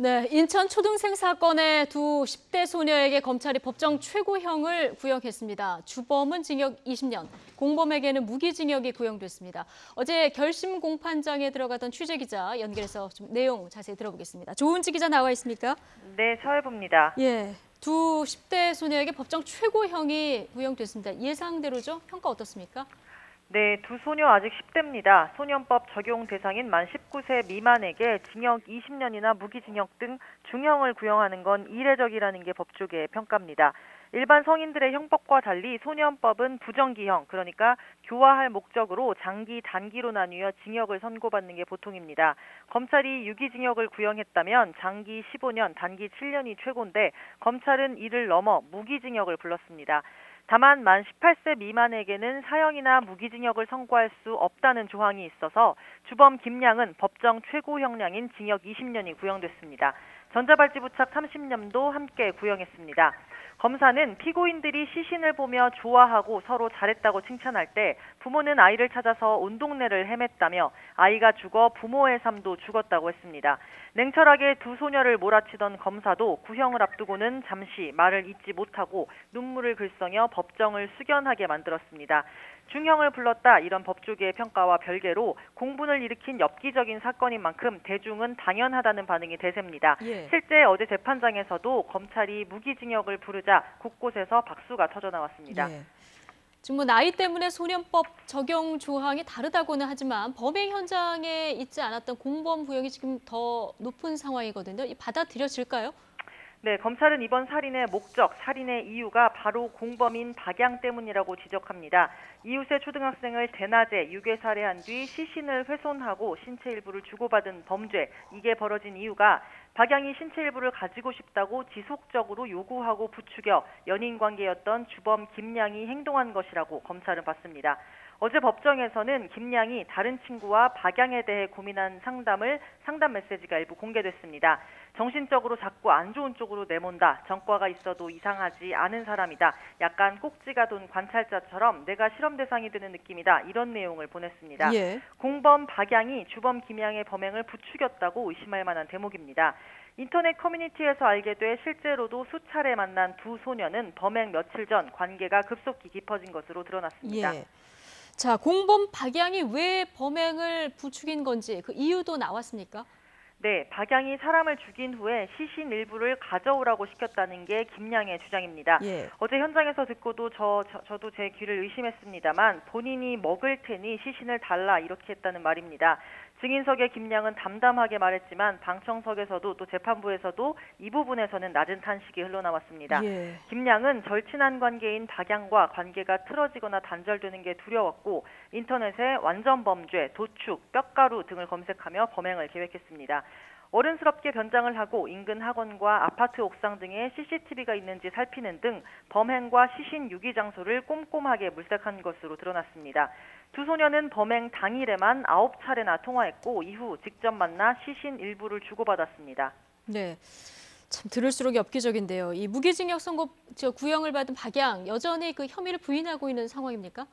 네, 인천 초등생 사건의 두 10대 소녀에게 검찰이 법정 최고형을 구형했습니다. 주범은 징역 20년, 공범에게는 무기징역이 구형됐습니다. 어제 결심 공판장에 들어가던 취재기자 연결해서 좀 내용 자세히 들어보겠습니다. 조은지 기자 나와 있습니까? 네, 서해부입니다. 예, 두 10대 소녀에게 법정 최고형이 구형됐습니다. 예상대로죠? 평가 어떻습니까? 네, 두 소녀 아직 10대입니다. 소년법 적용 대상인 만 19세 미만에게 징역 20년이나 무기징역 등 중형을 구형하는 건 이례적이라는 게 법조계의 평가입니다. 일반 성인들의 형법과 달리 소년법은 부정기형, 그러니까 교화할 목적으로 장기, 단기로 나뉘어 징역을 선고받는 게 보통입니다. 검찰이 유기징역을 구형했다면 장기 15년, 단기 7년이 최고인데 검찰은 이를 넘어 무기징역을 불렀습니다. 다만 만 18세 미만에게는 사형이나 무기징역을 선고할 수 없다는 조항이 있어서 주범 김양은 법정 최고형량인 징역 20년이 구형됐습니다. 전자발찌 부착 30년도 함께 구형했습니다. 검사는 피고인들이 시신을 보며 좋아하고 서로 잘했다고 칭찬할 때 부모는 아이를 찾아서 온 동네를 헤맸다며 아이가 죽어 부모의 삶도 죽었다고 했습니다. 냉철하게 두 소녀를 몰아치던 검사도 구형을 앞두고는 잠시 말을 잇지 못하고 눈물을 글썽여 법정을 숙연하게 만들었습니다. 중형을 불렀다 이런 법조계의 평가와 별개로 공분을 일으킨 엽기적인 사건인 만큼 대중은 당연하다는 반응이 대세입니다. 실제 어제 재판장에서도 검찰이 무기징역을 부르자 곳곳에서 박수가 터져 나왔습니다. 지금 나이 때문에 소년법 적용 조항이 다르다고는 하지만 범행 현장에 있지 않았던 공범 구형이 지금 더 높은 상황이거든요. 받아들여질까요? 네, 검찰은 이번 살인의 목적, 살인의 이유가 바로 공범인 박양 때문이라고 지적합니다. 이웃의 초등학생을 대낮에 유괴 살해한 뒤 시신을 훼손하고 신체 일부를 주고받은 범죄, 이게 벌어진 이유가 박양이 신체 일부를 가지고 싶다고 지속적으로 요구하고 부추겨 연인 관계였던 주범 김양이 행동한 것이라고 검찰은 봤습니다. 어제 법정에서는 김양이 다른 친구와 박양에 대해 고민한 상담 메시지가 일부 공개됐습니다. 정신적으로 자꾸 안 좋은 쪽으로 내몬다. 전과가 있어도 이상하지 않은 사람이다. 약간 꼭지가 돈 관찰자처럼 내가 실험 대상이 되는 느낌이다. 이런 내용을 보냈습니다. 공범 박양이 주범 김양의 범행을 부추겼다고 의심할 만한 대목입니다. 인터넷 커뮤니티에서 알게 돼 실제로도 수차례 만난 두 소녀는 범행 며칠 전 관계가 급속히 깊어진 것으로 드러났습니다. 자, 공범 박양이 왜 범행을 부추긴 건지 그 이유도 나왔습니까? 네, 박양이 사람을 죽인 후에 시신 일부를 가져오라고 시켰다는 게 김양의 주장입니다. 어제 현장에서 듣고도 저도 제 귀를 의심했습니다만 본인이 먹을 테니 시신을 달라 이렇게 했다는 말입니다. 증인석에 김양은 담담하게 말했지만 방청석에서도 또 재판부에서도 이 부분에서는 낮은 탄식이 흘러나왔습니다. 김양은 절친한 관계인 박양과 관계가 틀어지거나 단절되는 게 두려웠고 인터넷에 완전 범죄, 도축, 뼈가루 등을 검색하며 범행을 계획했습니다. 어른스럽게 변장을 하고 인근 학원과 아파트 옥상 등에 CCTV가 있는지 살피는 등 범행과 시신 유기 장소를 꼼꼼하게 물색한 것으로 드러났습니다. 두 소녀는 범행 당일에만 9차례나 통화했고 이후 직접 만나 시신 일부를 주고받았습니다. 네, 참 들을수록 엽기적인데요. 이 무기징역 구형을 받은 박양 여전히 그 혐의를 부인하고 있는 상황입니까?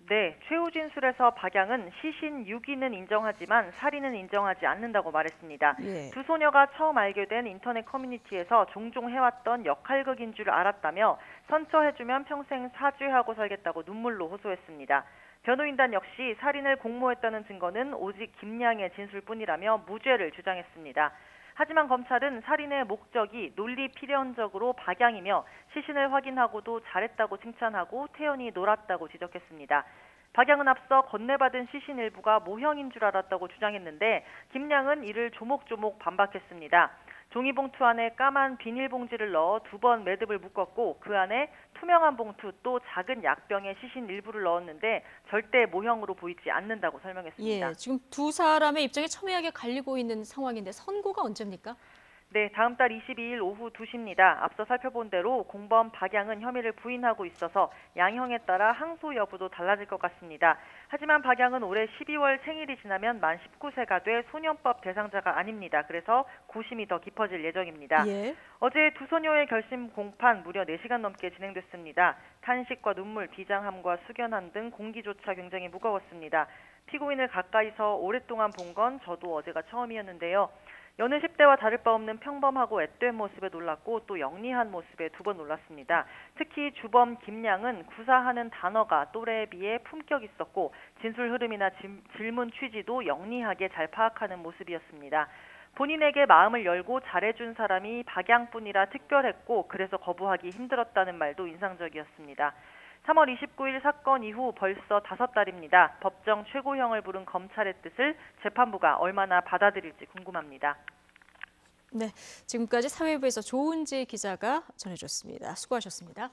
네, 최후 진술에서 박양은 시신 유기는 인정하지만 살인은 인정하지 않는다고 말했습니다. 두 소녀가 처음 알게 된 인터넷 커뮤니티에서 종종 해왔던 역할극인 줄 알았다며 선처해주면 평생 사죄하고 살겠다고 눈물로 호소했습니다. 변호인단 역시 살인을 공모했다는 증거는 오직 김양의 진술뿐이라며 무죄를 주장했습니다. 하지만 검찰은 살인의 목적이 논리 필연적으로 박양이며 시신을 확인하고도 잘했다고 칭찬하고 태연히 놀았다고 지적했습니다. 박양은 앞서 건네받은 시신 일부가 모형인 줄 알았다고 주장했는데 김양은 이를 조목조목 반박했습니다. 종이봉투 안에 까만 비닐봉지를 넣어 2번 매듭을 묶었고 그 안에 투명한 봉투 또 작은 약병에 시신 일부를 넣었는데 절대 모형으로 보이지 않는다고 설명했습니다. 지금 두 사람의 입장이 첨예하게 갈리고 있는 상황인데 선고가 언제입니까? 네, 다음 달 22일 오후 2시입니다. 앞서 살펴본 대로 공범 박양은 혐의를 부인하고 있어서 양형에 따라 항소 여부도 달라질 것 같습니다. 하지만 박양은 올해 12월 생일이 지나면 만 19세가 돼 소년법 대상자가 아닙니다. 그래서 고심이 더 깊어질 예정입니다. 어제 두 소녀의 결심 공판 무려 4시간 넘게 진행됐습니다. 탄식과 눈물, 비장함과 숙연함 등 공기조차 굉장히 무거웠습니다. 피고인을 가까이서 오랫동안 본 건 저도 어제가 처음이었는데요. 여느 10대와 다를 바 없는 평범하고 앳된 모습에 놀랐고 또 영리한 모습에 두 번 놀랐습니다. 특히 주범 김양은 구사하는 단어가 또래에 비해 품격 있었고 진술 흐름이나 질문 취지도 영리하게 잘 파악하는 모습이었습니다. 본인에게 마음을 열고 잘해준 사람이 박양뿐이라 특별했고 그래서 거부하기 힘들었다는 말도 인상적이었습니다. 3월 29일 사건 이후 벌써 5달입니다. 법정 최고형을 부른 검찰의 뜻을 재판부가 얼마나 받아들일지 궁금합니다. 네, 지금까지 사회부에서 조은지 기자가 전해줬습니다. 수고하셨습니다.